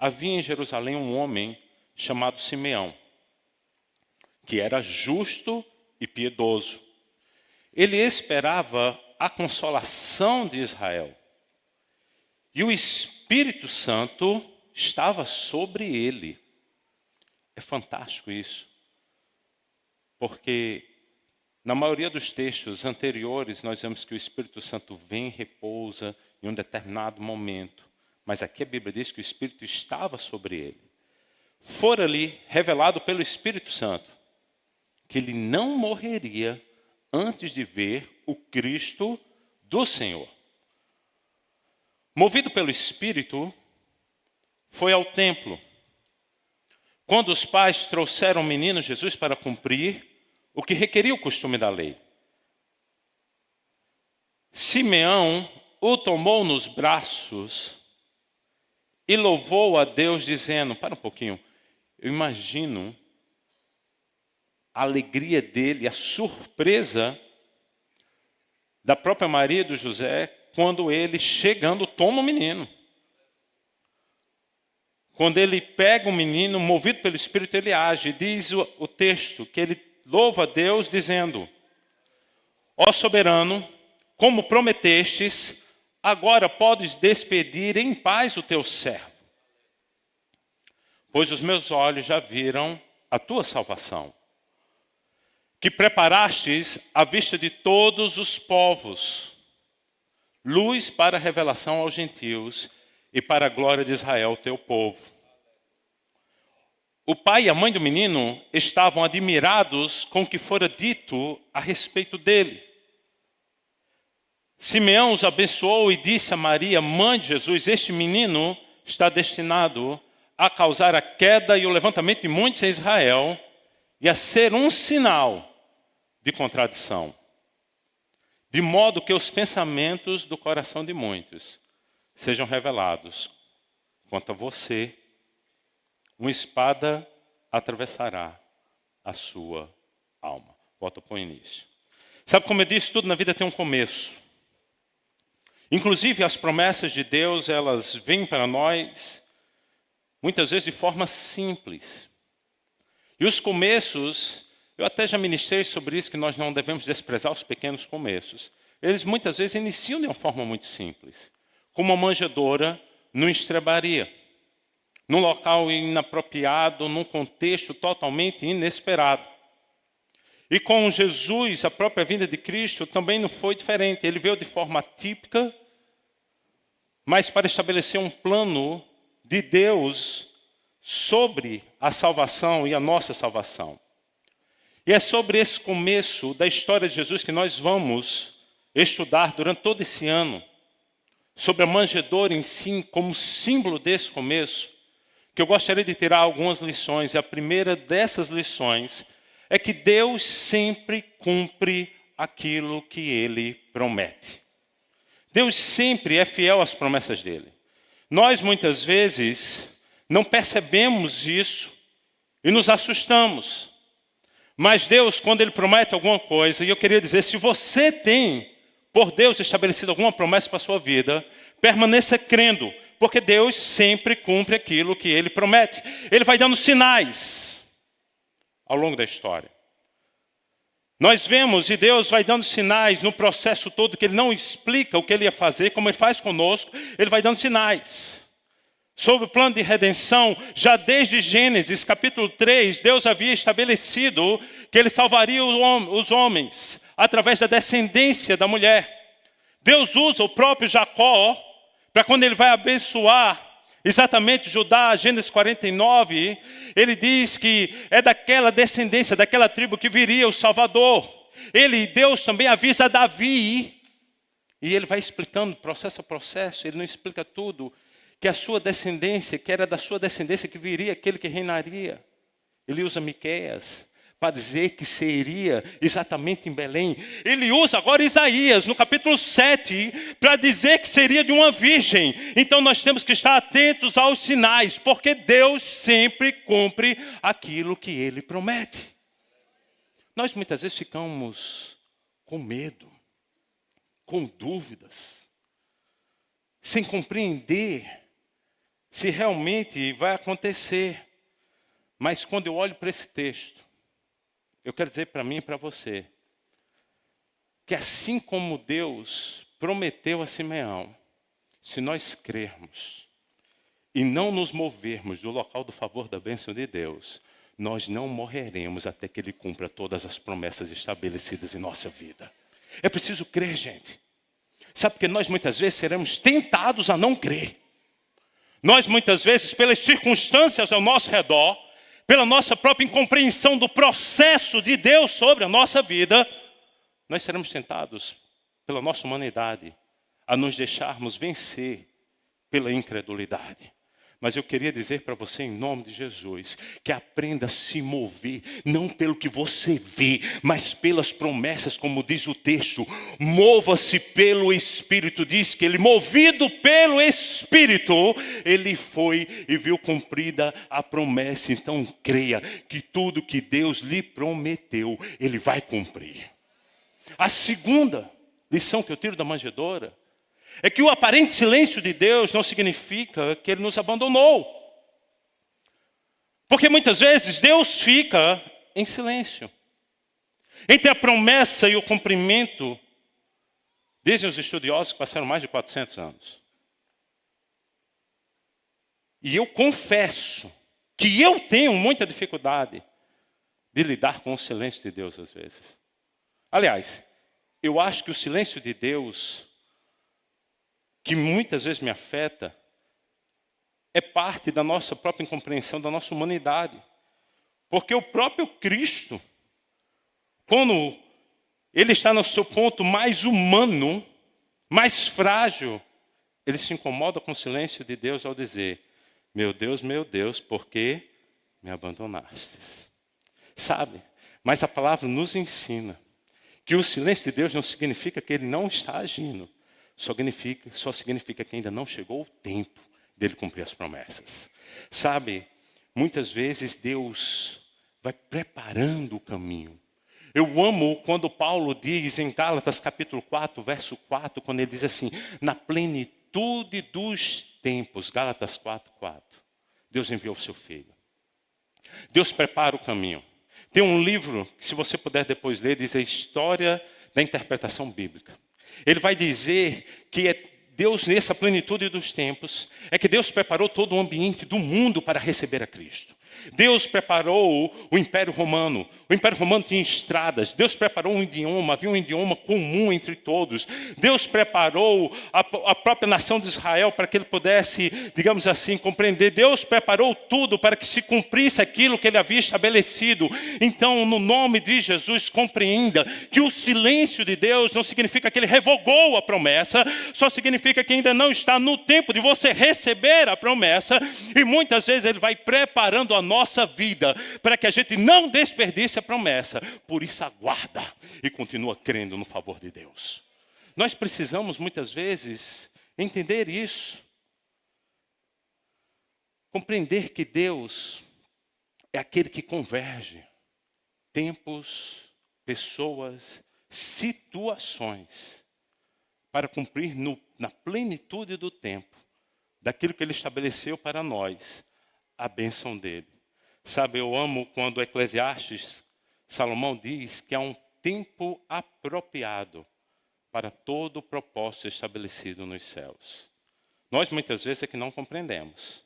havia em Jerusalém um homem chamado Simeão, que era justo e piedoso. Ele esperava a consolação de Israel. E o Espírito Santo estava sobre ele. É fantástico isso. Porque na maioria dos textos anteriores, nós vemos que o Espírito Santo vem e repousa em um determinado momento. Mas aqui a Bíblia diz que o Espírito estava sobre ele. Fora-lhe revelado pelo Espírito Santo que ele não morreria antes de ver o Cristo do Senhor. Movido pelo Espírito, foi ao templo. Quando os pais trouxeram o menino Jesus para cumprir o que requeria o costume da lei, Simeão o tomou nos braços e louvou a Deus dizendo, para um pouquinho, eu imagino a alegria dele, a surpresa da própria Maria e do José, quando ele, chegando, toma o menino. Quando ele pega o menino, movido pelo Espírito, ele age. Diz o texto que ele louva a Deus, dizendo, ó soberano, como prometestes, agora podes despedir em paz o teu servo. Pois os meus olhos já viram a tua salvação, que preparastes à vista de todos os povos, luz para a revelação aos gentios e para a glória de Israel, teu povo. O pai e a mãe do menino estavam admirados com o que fora dito a respeito dele. Simeão os abençoou e disse a Maria, mãe de Jesus, este menino está destinado a causar a queda e o levantamento de muitos em Israel e a ser um sinal de contradição, de modo que os pensamentos do coração de muitos sejam revelados. Quanto a você, uma espada atravessará a sua alma. Volta para o início. Sabe como eu disse, tudo na vida tem um começo. Inclusive as promessas de Deus, elas vêm para nós, muitas vezes de forma simples. E os começos, eu até já ministrei sobre isso, que nós não devemos desprezar os pequenos começos. Eles muitas vezes iniciam de uma forma muito simples. Como uma manjedoura numa estrebaria, num local inapropriado, num contexto totalmente inesperado. E com Jesus, a própria vinda de Cristo também não foi diferente. Ele veio de forma típica, mas para estabelecer um plano de Deus sobre a salvação e a nossa salvação. E é sobre esse começo da história de Jesus que nós vamos estudar durante todo esse ano, sobre a manjedoura em si, como símbolo desse começo, que eu gostaria de tirar algumas lições. E a primeira dessas lições é que Deus sempre cumpre aquilo que Ele promete. Deus sempre é fiel às promessas dEle. Nós, muitas vezes, não percebemos isso e nos assustamos. Mas Deus, quando Ele promete alguma coisa, e eu queria dizer, se você tem, por Deus, estabelecido alguma promessa para a sua vida, permaneça crendo, porque Deus sempre cumpre aquilo que Ele promete. Ele vai dando sinais ao longo da história. Nós vemos, e Deus vai dando sinais no processo todo, que Ele não explica o que Ele ia fazer, como Ele faz conosco, Ele vai dando sinais. Sobre o plano de redenção, já desde Gênesis, capítulo 3, Deus havia estabelecido que Ele salvaria os homens através da descendência da mulher. Deus usa o próprio Jacó para quando Ele vai abençoar exatamente Judá, Gênesis 49, Ele diz que é daquela descendência, daquela tribo que viria o Salvador. Deus também avisa Davi, e Ele vai explicando processo a processo, Ele não explica tudo, que a sua descendência, que era da sua descendência que viria aquele que reinaria. Ele usa Miqueias para dizer que seria exatamente em Belém. Ele usa agora Isaías, no capítulo 7, para dizer que seria de uma virgem. Então nós temos que estar atentos aos sinais, porque Deus sempre cumpre aquilo que Ele promete. Nós muitas vezes ficamos com medo, com dúvidas, sem compreender se realmente vai acontecer. Mas quando eu olho para esse texto, eu quero dizer para mim e para você, que assim como Deus prometeu a Simeão, se nós crermos e não nos movermos do local do favor da bênção de Deus, nós não morreremos até que Ele cumpra todas as promessas estabelecidas em nossa vida. É preciso crer, gente. Sabe porque nós muitas vezes seremos tentados a não crer. Nós muitas vezes, pelas circunstâncias ao nosso redor, pela nossa própria incompreensão do processo de Deus sobre a nossa vida, nós seremos tentados pela nossa humanidade a nos deixarmos vencer pela incredulidade. Mas eu queria dizer para você, em nome de Jesus, que aprenda a se mover, não pelo que você vê, mas pelas promessas, como diz o texto. Mova-se pelo Espírito. Diz que ele, movido pelo Espírito, ele foi e viu cumprida a promessa. Então creia que tudo que Deus lhe prometeu, ele vai cumprir. A segunda lição que eu tiro da manjedoura é que o aparente silêncio de Deus não significa que Ele nos abandonou. Porque muitas vezes Deus fica em silêncio. Entre a promessa e o cumprimento, dizem os estudiosos que passaram mais de 400 anos. E eu confesso que eu tenho muita dificuldade de lidar com o silêncio de Deus às vezes. Aliás, eu acho que o silêncio de Deus, que muitas vezes me afeta, é parte da nossa própria incompreensão, da nossa humanidade. Porque o próprio Cristo, quando Ele está no seu ponto mais humano, mais frágil, Ele se incomoda com o silêncio de Deus ao dizer: meu Deus, por que me abandonastes? Sabe? Mas a palavra nos ensina que o silêncio de Deus não significa que Ele não está agindo. Só significa que ainda não chegou o tempo dele cumprir as promessas. Sabe, muitas vezes Deus vai preparando o caminho. Eu amo quando Paulo diz em Gálatas capítulo 4, verso 4, quando ele diz assim: na plenitude dos tempos, Gálatas 4, 4, Deus enviou o seu Filho. Deus prepara o caminho. Tem um livro, que se você puder depois ler, diz a história da interpretação bíblica. Ele vai dizer que é Deus, nessa plenitude dos tempos, é que Deus preparou todo o ambiente do mundo para receber a Cristo. Deus preparou o Império Romano. O Império Romano tinha estradas. Deus preparou um idioma, havia um idioma comum entre todos. Deus preparou a própria nação de Israel para que ele pudesse, digamos assim, compreender. Deus preparou tudo para que se cumprisse aquilo que ele havia estabelecido. Então, no nome de Jesus, compreenda que o silêncio de Deus não significa que ele revogou a promessa, só significa que ainda não está no tempo de você receber a promessa. E muitas vezes ele vai preparando a nossa vida para que a gente não desperdice a promessa. Por isso aguarda e continua crendo no favor de Deus. Nós precisamos muitas vezes entender isso. Compreender que Deus é aquele que converge tempos, pessoas, situações para cumprir na plenitude do tempo daquilo que Ele estabeleceu para nós, a bênção dEle. Sabe, eu amo quando o Eclesiastes, Salomão diz que há um tempo apropriado para todo o propósito estabelecido nos céus. Nós muitas vezes é que não compreendemos.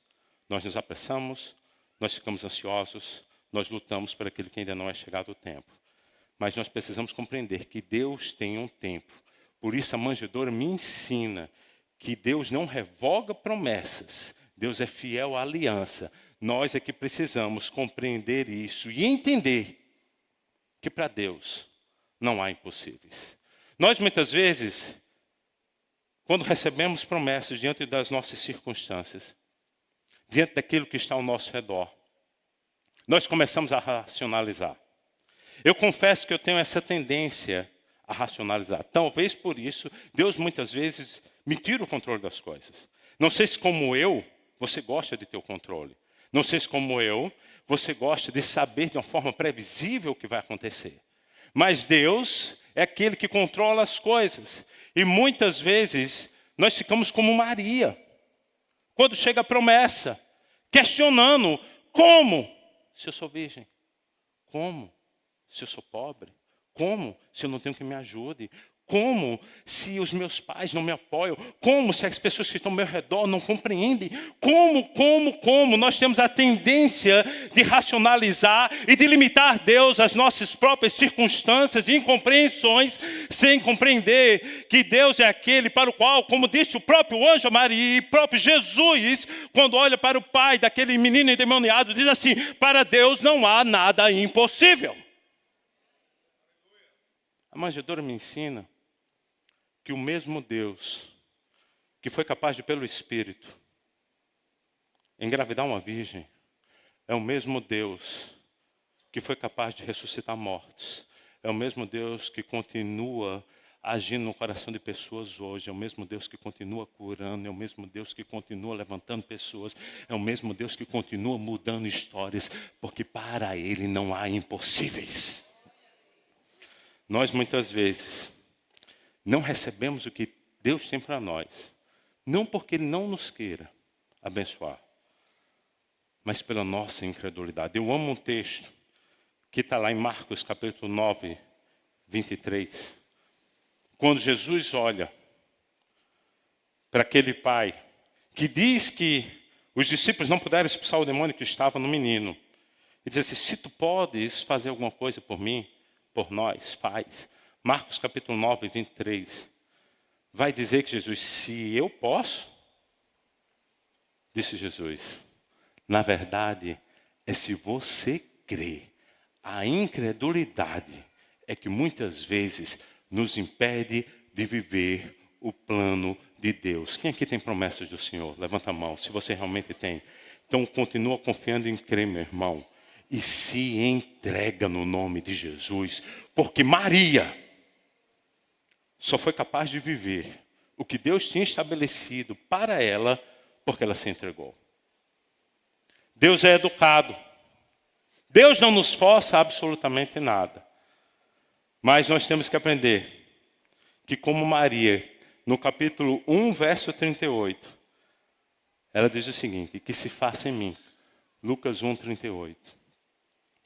Nós nos apressamos, nós ficamos ansiosos, nós lutamos por aquilo que ainda não é chegado o tempo. Mas nós precisamos compreender que Deus tem um tempo. Por isso a manjedoura me ensina que Deus não revoga promessas. Deus é fiel à aliança. Nós é que precisamos compreender isso e entender que para Deus não há impossíveis. Nós muitas vezes, quando recebemos promessas diante das nossas circunstâncias, diante daquilo que está ao nosso redor, nós começamos a racionalizar. Eu confesso que eu tenho essa tendência a racionalizar. Talvez por isso, Deus muitas vezes me tira o controle das coisas. Não sei se como eu, você gosta de ter o controle. Não sei se como eu, você gosta de saber de uma forma previsível o que vai acontecer. Mas Deus é aquele que controla as coisas. E muitas vezes nós ficamos como Maria, quando chega a promessa, questionando: como? Se eu sou virgem? Como? Se eu sou pobre? Como? Se eu não tenho quem me ajude? Como? Se os meus pais não me apoiam? Como? Se as pessoas que estão ao meu redor não compreendem? Como? Nós temos a tendência de racionalizar e de limitar Deus às nossas próprias circunstâncias e incompreensões, sem compreender que Deus é aquele para o qual, como disse o próprio anjo a Maria e próprio Jesus, quando olha para o pai daquele menino endemoniado, diz assim: para Deus não há nada impossível. A manjedoura me ensina que o mesmo Deus que foi capaz de, pelo Espírito, engravidar uma virgem, é o mesmo Deus que foi capaz de ressuscitar mortos. É o mesmo Deus que continua agindo no coração de pessoas hoje. É o mesmo Deus que continua curando. É o mesmo Deus que continua levantando pessoas. É o mesmo Deus que continua mudando histórias. Porque para Ele não há impossíveis. Nós muitas vezes não recebemos o que Deus tem para nós, não porque Ele não nos queira abençoar, mas pela nossa incredulidade. Eu amo um texto que está lá em Marcos capítulo 9, 23. Quando Jesus olha para aquele pai que diz que os discípulos não puderam expulsar o demônio que estava no menino, e diz assim: se tu podes fazer alguma coisa por mim, por nós, faz. Marcos capítulo 9, 23. Vai dizer que Jesus: se eu posso, disse Jesus, na verdade é se você crê. A incredulidade é que muitas vezes nos impede de viver o plano de Deus. Quem aqui tem promessas do Senhor? Levanta a mão, se você realmente tem. Então continua confiando em crer, meu irmão. E se entrega no nome de Jesus. Porque Maria só foi capaz de viver o que Deus tinha estabelecido para ela, porque ela se entregou. Deus é educado. Deus não nos força absolutamente nada. Mas nós temos que aprender que, como Maria, no capítulo 1, verso 38, ela diz o seguinte: que se faça em mim, Lucas 1, 38,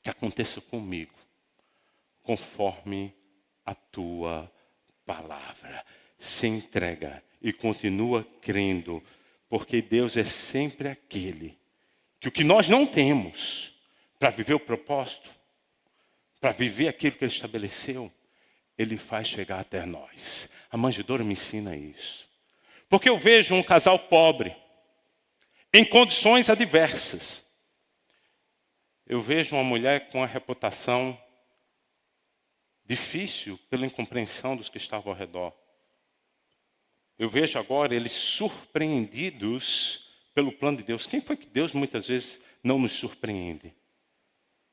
que aconteça comigo, conforme a tua palavra. Se entrega e continua crendo, porque Deus é sempre aquele que o que nós não temos para viver o propósito, para viver aquilo que Ele estabeleceu, Ele faz chegar até nós. A manjedoura me ensina isso. Porque eu vejo um casal pobre, em condições adversas. Eu vejo uma mulher com a reputação difícil pela incompreensão dos que estavam ao redor. Eu vejo agora eles surpreendidos pelo plano de Deus. Quem foi que Deus muitas vezes não nos surpreende?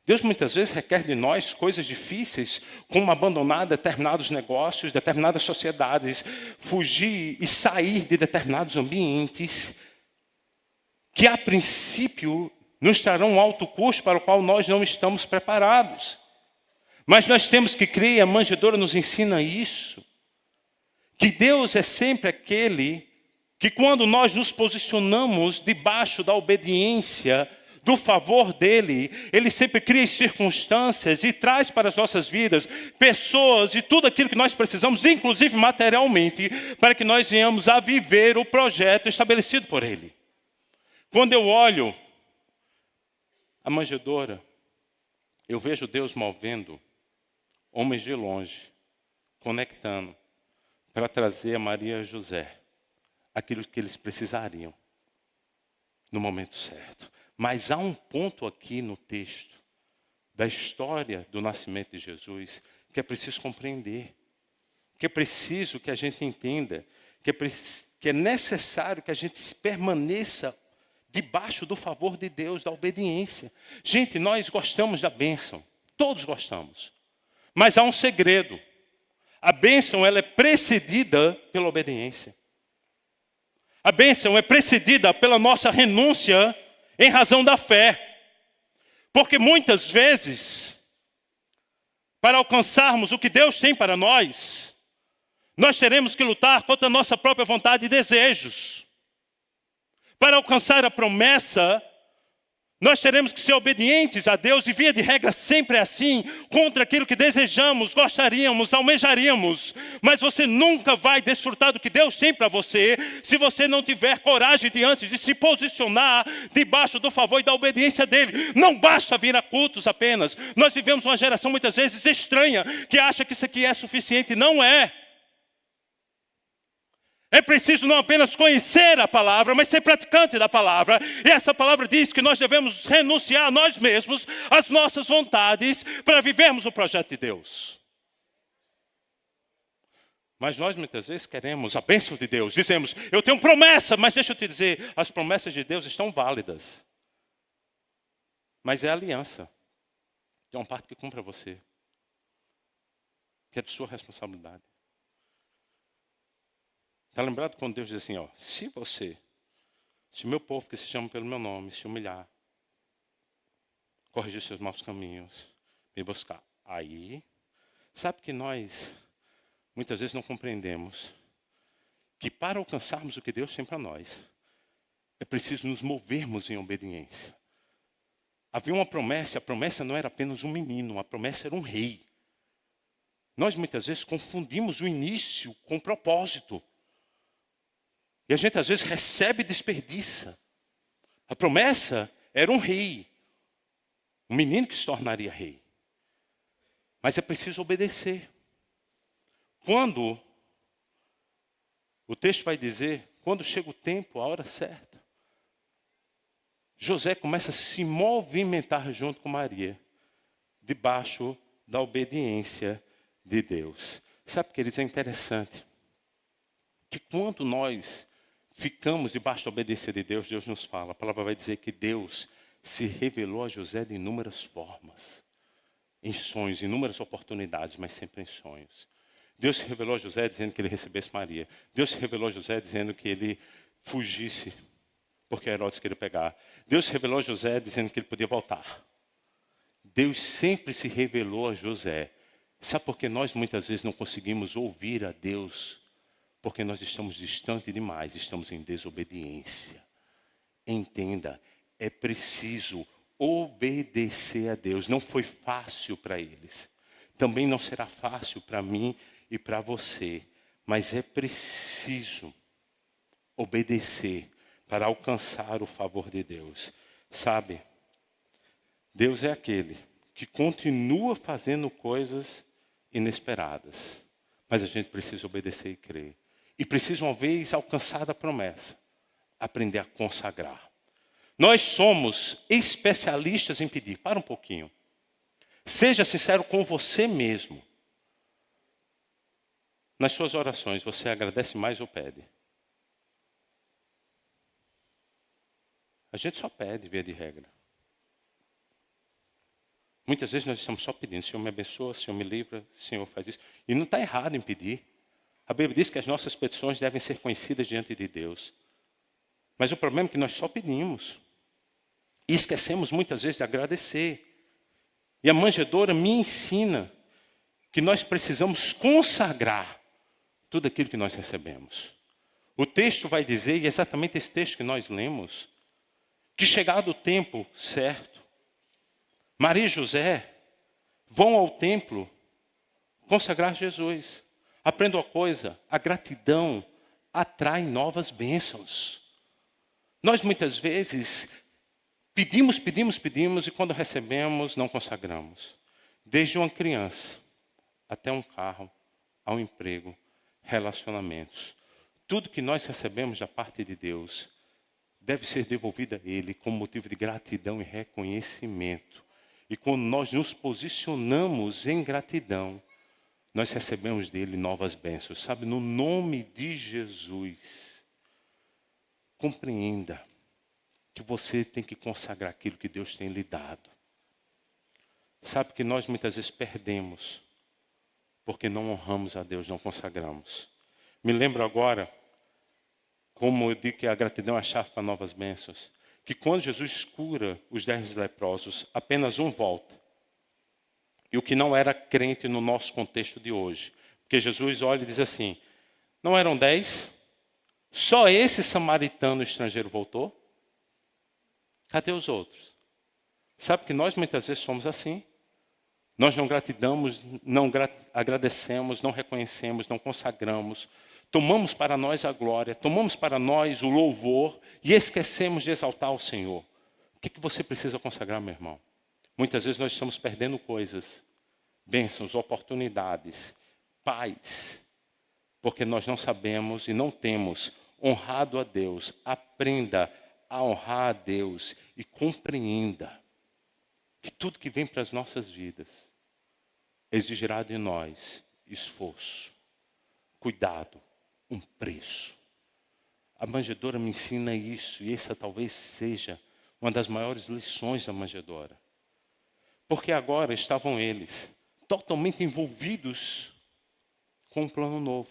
Deus muitas vezes requer de nós coisas difíceis, como abandonar determinados negócios, determinadas sociedades, fugir e sair de determinados ambientes que a princípio nos trarão um alto custo para o qual nós não estamos preparados. Mas nós temos que crer, a manjedoura nos ensina isso, que Deus é sempre aquele que, quando nós nos posicionamos debaixo da obediência, do favor dele, Ele sempre cria circunstâncias e traz para as nossas vidas pessoas e tudo aquilo que nós precisamos, inclusive materialmente, para que nós venhamos a viver o projeto estabelecido por Ele. Quando eu olho a manjedoura, eu vejo Deus movendo homens de longe, conectando, para trazer a Maria e a José aquilo que eles precisariam no momento certo. Mas há um ponto aqui no texto da história do nascimento de Jesus que é preciso compreender, que é preciso que a gente entenda, que é necessário que a gente permaneça debaixo do favor de Deus, da obediência. Gente, nós gostamos da bênção, todos gostamos, mas há um segredo. A bênção, ela é precedida pela obediência. A bênção é precedida pela nossa renúncia em razão da fé. Porque muitas vezes, para alcançarmos o que Deus tem para nós, nós teremos que lutar contra a nossa própria vontade e desejos. Para alcançar a promessa, nós teremos que ser obedientes a Deus, e via de regra sempre é assim, contra aquilo que desejamos, gostaríamos, almejaríamos. Mas você nunca vai desfrutar do que Deus tem para você, se você não tiver coragem de antes de se posicionar debaixo do favor e da obediência dEle. Não basta vir a cultos apenas. Nós vivemos uma geração muitas vezes estranha, que acha que isso aqui é suficiente. Não é. É preciso não apenas conhecer a palavra, mas ser praticante da palavra. E essa palavra diz que nós devemos renunciar a nós mesmos, às nossas vontades, para vivermos o projeto de Deus. Mas nós muitas vezes queremos a bênção de Deus. Dizemos, eu tenho promessa, mas deixa eu te dizer, as promessas de Deus estão válidas. Mas é a aliança. Tem uma parte que cumpre a você, que é de sua responsabilidade. Está lembrado quando Deus diz assim, ó, se meu povo que se chama pelo meu nome, se humilhar, corrigir seus maus caminhos, me buscar. Aí, sabe que nós, muitas vezes não compreendemos que para alcançarmos o que Deus tem para nós, é preciso nos movermos em obediência. Havia uma promessa, a promessa não era apenas um menino, a promessa era um rei. Nós muitas vezes confundimos o início com o propósito. E a gente às vezes recebe e desperdiça. A promessa era um rei. Um menino que se tornaria rei. Mas é preciso obedecer. Quando, o texto vai dizer, quando chega o tempo, a hora certa, José começa a se movimentar junto com Maria, debaixo da obediência de Deus. Sabe, queridos, é interessante que quando nós ficamos debaixo da obediência de Deus, Deus nos fala. A palavra vai dizer que Deus se revelou a José de inúmeras formas. Em sonhos, em inúmeras oportunidades, mas sempre em sonhos. Deus se revelou a José dizendo que ele recebesse Maria. Deus se revelou a José dizendo que ele fugisse, porque Herodes queria pegar. Deus se revelou a José dizendo que ele podia voltar. Deus sempre se revelou a José. Sabe por que nós muitas vezes não conseguimos ouvir a Deus? Porque nós estamos distantes demais, estamos em desobediência. Entenda, é preciso obedecer a Deus. Não foi fácil para eles. Também não será fácil para mim e para você. Mas é preciso obedecer para alcançar o favor de Deus. Sabe, Deus é aquele que continua fazendo coisas inesperadas. Mas a gente precisa obedecer e crer. E precisa, uma vez alcançada a promessa, aprender a consagrar. Nós somos especialistas em pedir. Para um pouquinho. Seja sincero com você mesmo. Nas suas orações, você agradece mais ou pede? A gente só pede, via de regra. Muitas vezes nós estamos só pedindo. Senhor, me abençoa, Senhor, me livra, Senhor, faz isso. E não está errado em pedir. A Bíblia diz que as nossas petições devem ser conhecidas diante de Deus. Mas o problema é que nós só pedimos. E esquecemos muitas vezes de agradecer. E a manjedoura me ensina que nós precisamos consagrar tudo aquilo que nós recebemos. O texto vai dizer, e é exatamente esse texto que nós lemos, que chegado o tempo certo, Maria e José vão ao templo consagrar Jesus. Aprenda uma coisa, a gratidão atrai novas bênçãos. Nós muitas vezes pedimos e quando recebemos não consagramos. Desde uma criança até um carro, ao emprego, relacionamentos. Tudo que nós recebemos da parte de Deus deve ser devolvido a Ele como motivo de gratidão e reconhecimento. E quando nós nos posicionamos em gratidão, nós recebemos dele novas bênçãos. Sabe, no nome de Jesus, compreenda que você tem que consagrar aquilo que Deus tem lhe dado. Sabe que nós muitas vezes perdemos, porque não honramos a Deus, não consagramos. Me lembro agora, como eu digo que a gratidão é a chave para novas bênçãos, que quando Jesus cura os 10 leprosos, apenas um volta. E o que não era crente no nosso contexto de hoje. Porque Jesus olha e diz assim, não eram 10? Só esse samaritano estrangeiro voltou? Cadê os outros? Sabe que nós muitas vezes somos assim. Nós não gratidamos, não agradecemos, não reconhecemos, não consagramos. Tomamos para nós a glória, tomamos para nós o louvor e esquecemos de exaltar o Senhor. O que você precisa consagrar, meu irmão? Muitas vezes nós estamos perdendo coisas, bênçãos, oportunidades, paz, porque nós não sabemos e não temos honrado a Deus. Aprenda a honrar a Deus e compreenda que tudo que vem para as nossas vidas exigirá de nós esforço, cuidado, um preço. A manjedoura me ensina isso, e essa talvez seja uma das maiores lições da manjedoura. Porque agora estavam eles totalmente envolvidos com um plano novo.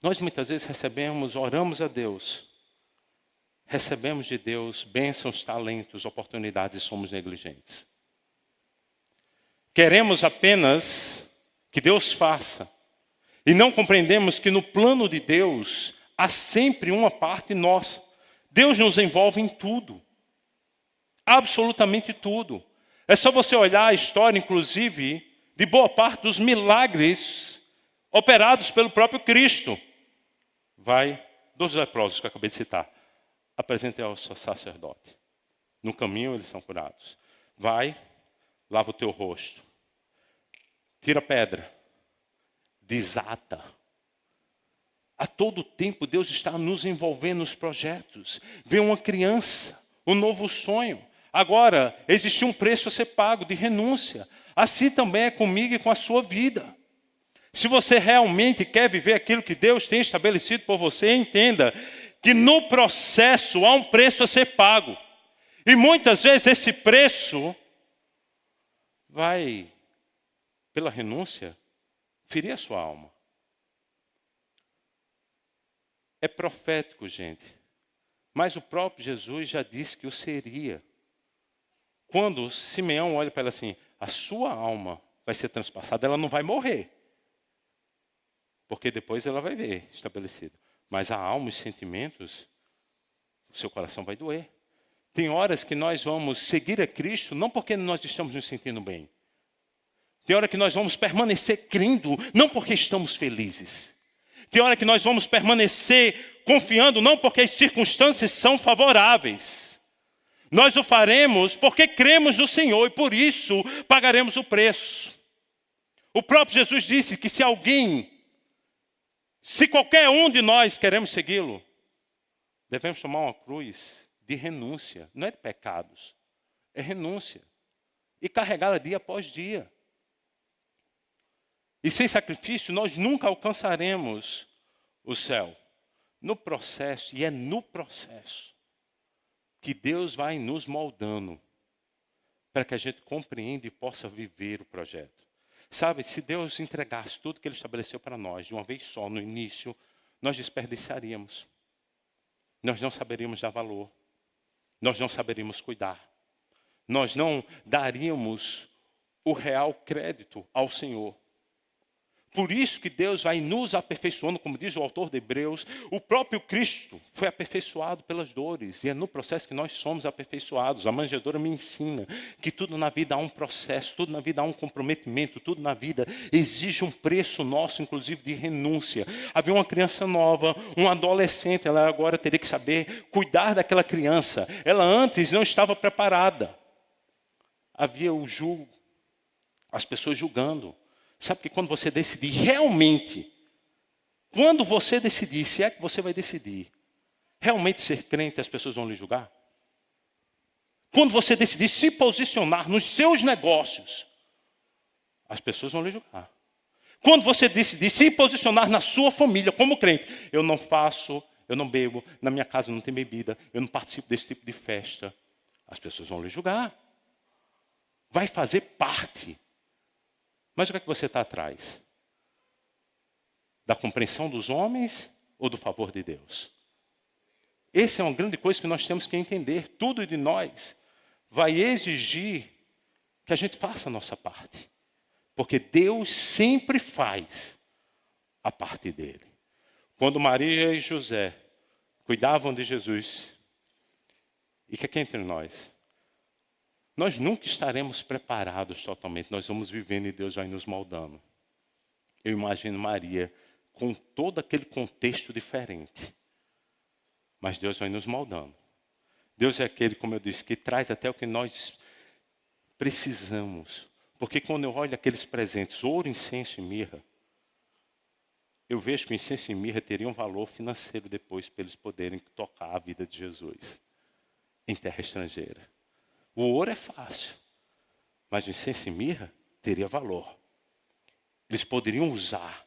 Nós muitas vezes recebemos, oramos a Deus, recebemos de Deus bênçãos, talentos, oportunidades e somos negligentes. Queremos apenas que Deus faça e não compreendemos que no plano de Deus há sempre uma parte nossa. Deus nos envolve em tudo, absolutamente tudo. É só você olhar a história, inclusive, de boa parte dos milagres operados pelo próprio Cristo. Vai, dos leprosos que eu acabei de citar, apresente ao sacerdote. No caminho eles são curados. Vai, lava o teu rosto. Tira a pedra. Desata. A todo tempo Deus está nos envolvendo nos projetos. Vê uma criança, um novo sonho. Agora, existe um preço a ser pago de renúncia. Assim também é comigo e com a sua vida. Se você realmente quer viver aquilo que Deus tem estabelecido por você, entenda que no processo há um preço a ser pago. E muitas vezes esse preço vai, pela renúncia, ferir a sua alma. É profético, gente. Mas o próprio Jesus já disse que o seria. Quando Simeão olha para ela assim, a sua alma vai ser transpassada, ela não vai morrer. Porque depois ela vai ver estabelecido. Mas a alma e os sentimentos, o seu coração vai doer. Tem horas que nós vamos seguir a Cristo, não porque nós estamos nos sentindo bem. Tem hora que nós vamos permanecer crendo, não porque estamos felizes. Tem hora que nós vamos permanecer confiando, não porque as circunstâncias são favoráveis. Nós o faremos porque cremos no Senhor e por isso pagaremos o preço. O próprio Jesus disse que se qualquer um de nós queremos segui-lo, devemos tomar uma cruz de renúncia, não é de pecados, é renúncia. E carregá-la dia após dia. E sem sacrifício nós nunca alcançaremos o céu. No processo, e é no processo, que Deus vai nos moldando para que a gente compreenda e possa viver o projeto. Sabe, se Deus entregasse tudo que Ele estabeleceu para nós de uma vez só, no início, nós desperdiçaríamos. Nós não saberíamos dar valor. Nós não saberíamos cuidar. Nós não daríamos o real crédito ao Senhor. Por isso que Deus vai nos aperfeiçoando, como diz o autor de Hebreus, o próprio Cristo foi aperfeiçoado pelas dores, e é no processo que nós somos aperfeiçoados. A manjedoura me ensina que tudo na vida há um processo, tudo na vida há um comprometimento, tudo na vida exige um preço nosso, inclusive de renúncia. Havia uma criança nova, um adolescente, ela agora teria que saber cuidar daquela criança. Ela antes não estava preparada. Havia o julgo, as pessoas julgando. Sabe que quando você decidir realmente, quando você decidir, se é que você vai decidir, realmente ser crente, as pessoas vão lhe julgar? Quando você decidir se posicionar nos seus negócios, as pessoas vão lhe julgar. Quando você decidir se posicionar na sua família como crente, eu não faço, eu não bebo, na minha casa não tem bebida, eu não participo desse tipo de festa, as pessoas vão lhe julgar. Vai fazer parte. Mas o que é que você está atrás? Da compreensão dos homens ou do favor de Deus? Essa é uma grande coisa que nós temos que entender. Tudo de nós vai exigir que a gente faça a nossa parte. Porque Deus sempre faz a parte dele. Quando Maria e José cuidavam de Jesus, e que aqui entre nós nunca estaremos preparados totalmente, nós vamos vivendo e Deus vai nos moldando. Eu imagino Maria com todo aquele contexto diferente, mas Deus vai nos moldando. Deus é aquele, como eu disse, que traz até o que nós precisamos. Porque quando eu olho aqueles presentes, ouro, incenso e mirra, eu vejo que o incenso e mirra teriam um valor financeiro depois para eles poderem tocar a vida de Jesus em terra estrangeira. O ouro é fácil, mas o incenso e mirra teria valor. Eles poderiam usar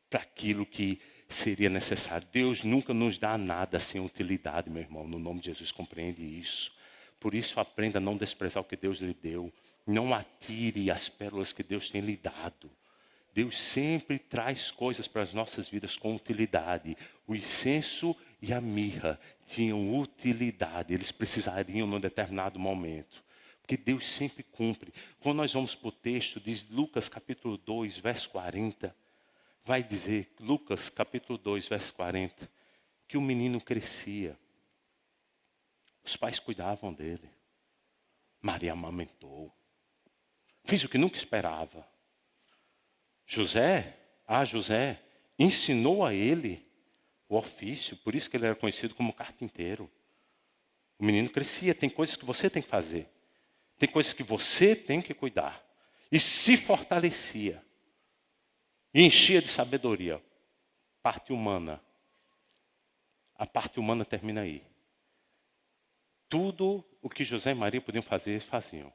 para aquilo que seria necessário. Deus nunca nos dá nada sem utilidade, meu irmão. No nome de Jesus, compreende isso. Por isso, aprenda a não desprezar o que Deus lhe deu. Não atire as pérolas que Deus tem lhe dado. Deus sempre traz coisas para as nossas vidas com utilidade. O incenso e a mirra tinham utilidade. Eles precisariam num determinado momento. Porque Deus sempre cumpre. Quando nós vamos para o texto, diz Lucas capítulo 2, verso 40. Vai dizer, Lucas capítulo 2, verso 40, que o menino crescia. Os pais cuidavam dele. Maria amamentou. Fez o que nunca esperava. José ensinou a ele o ofício, por isso que ele era conhecido como carpinteiro. O menino crescia, tem coisas que você tem que fazer. Tem coisas que você tem que cuidar. E se fortalecia. E enchia de sabedoria. Parte humana. A parte humana termina aí. Tudo o que José e Maria podiam fazer, faziam.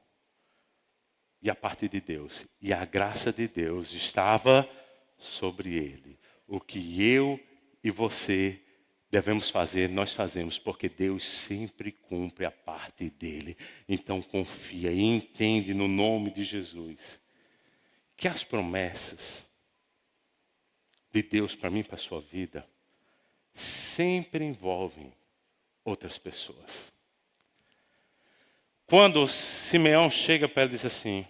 E a parte de Deus. E a graça de Deus estava sobre ele. O que eu e você devemos fazer, nós fazemos, porque Deus sempre cumpre a parte dele. Então confia e entende no nome de Jesus que as promessas de Deus para mim, para a sua vida, sempre envolvem outras pessoas. Quando Simeão chega para ele e diz assim,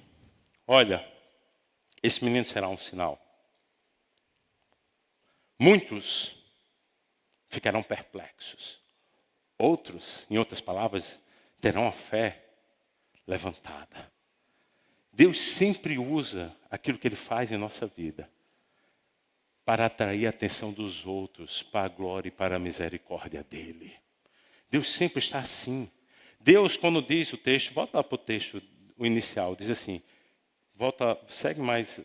olha, esse menino será um sinal. Muitos ficarão perplexos. Outros, em outras palavras, terão a fé levantada. Deus sempre usa aquilo que Ele faz em nossa vida para atrair a atenção dos outros, para a glória e para a misericórdia dEle. Deus sempre está assim. Deus, quando diz o texto, volta lá para o texto, o inicial, diz assim, segue mais,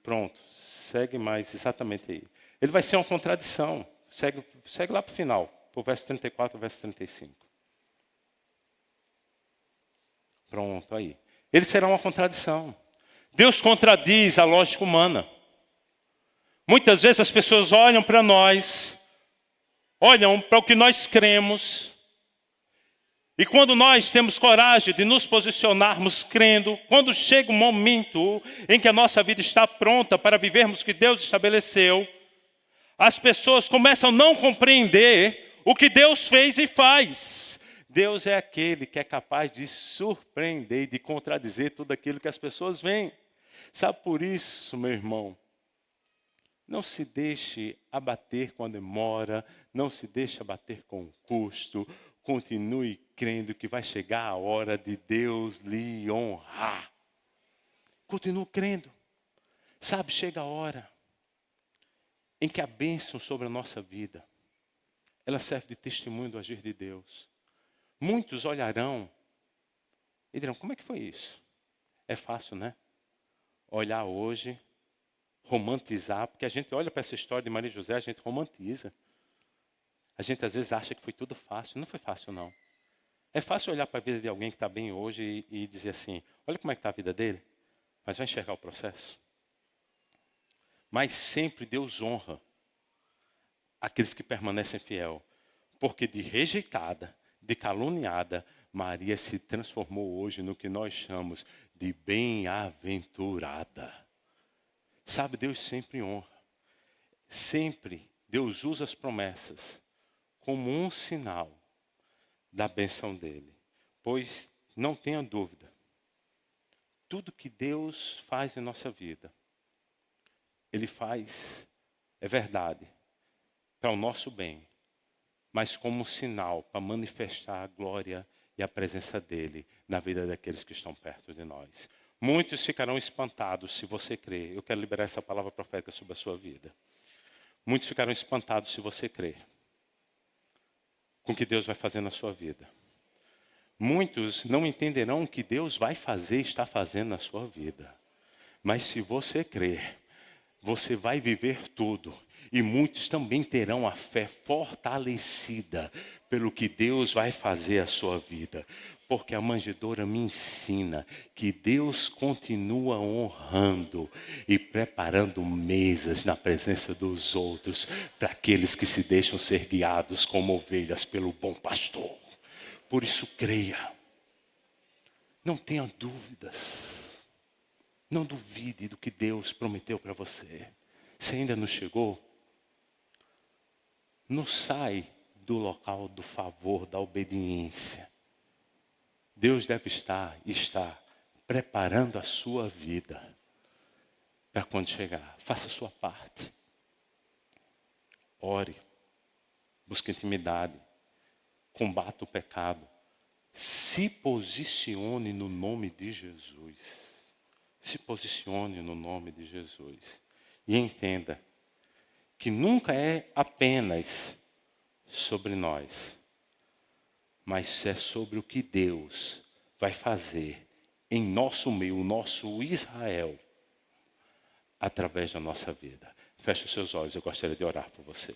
pronto, segue mais exatamente aí. Ele vai ser uma contradição, segue lá para o final, para o verso 34, verso 35. Pronto, aí. Ele será uma contradição. Deus contradiz a lógica humana. Muitas vezes as pessoas olham para nós, olham para o que nós cremos, e quando nós temos coragem de nos posicionarmos crendo, quando chega um momento em que a nossa vida está pronta para vivermos o que Deus estabeleceu, as pessoas começam a não compreender o que Deus fez e faz. Deus é aquele que é capaz de surpreender, de contradizer tudo aquilo que as pessoas veem. Sabe por isso, meu irmão? Não se deixe abater com a demora, não se deixe abater com o custo. Continue crendo que vai chegar a hora de Deus lhe honrar. Continue crendo. Sabe, chega a hora em que a bênção sobre a nossa vida, ela serve de testemunho do agir de Deus. Muitos olharão e dirão, como é que foi isso? É fácil, né? Olhar hoje, romantizar, porque a gente olha para essa história de Maria e José, a gente romantiza. A gente às vezes acha que foi tudo fácil. Não foi fácil, não. É fácil olhar para a vida de alguém que está bem hoje e dizer assim, olha como é que está a vida dele, mas vai enxergar o processo. Mas sempre Deus honra aqueles que permanecem fiel, porque de rejeitada, de caluniada, Maria se transformou hoje no que nós chamamos de bem-aventurada. Sabe, Deus sempre honra. Sempre Deus usa as promessas como um sinal da bênção dele. Pois, não tenha dúvida, tudo que Deus faz em nossa vida, Ele faz, é verdade, para o nosso bem, mas como sinal para manifestar a glória e a presença dele na vida daqueles que estão perto de nós. Muitos ficarão espantados se você crer. Eu quero liberar essa palavra profética sobre a sua vida. Muitos ficarão espantados se você crer com o que Deus vai fazer na sua vida. Muitos não entenderão o que Deus vai fazer e está fazendo na sua vida. Mas se você crer, você vai viver tudo. E muitos também terão a fé fortalecida pelo que Deus vai fazer a sua vida. Porque a manjedoura me ensina que Deus continua honrando e preparando mesas na presença dos outros para aqueles que se deixam ser guiados como ovelhas pelo bom pastor. Por isso creia. Não tenha dúvidas. Não duvide do que Deus prometeu para você. Se ainda não chegou, não sai do local do favor, da obediência. Deus deve estar preparando a sua vida para quando chegar. Faça a sua parte. Ore. Busque intimidade. Combata o pecado. Se posicione no nome de Jesus. Se posicione no nome de Jesus. E entenda que nunca é apenas sobre nós, mas é sobre o que Deus vai fazer em nosso meio, o nosso Israel, através da nossa vida. Feche os seus olhos, eu gostaria de orar por você.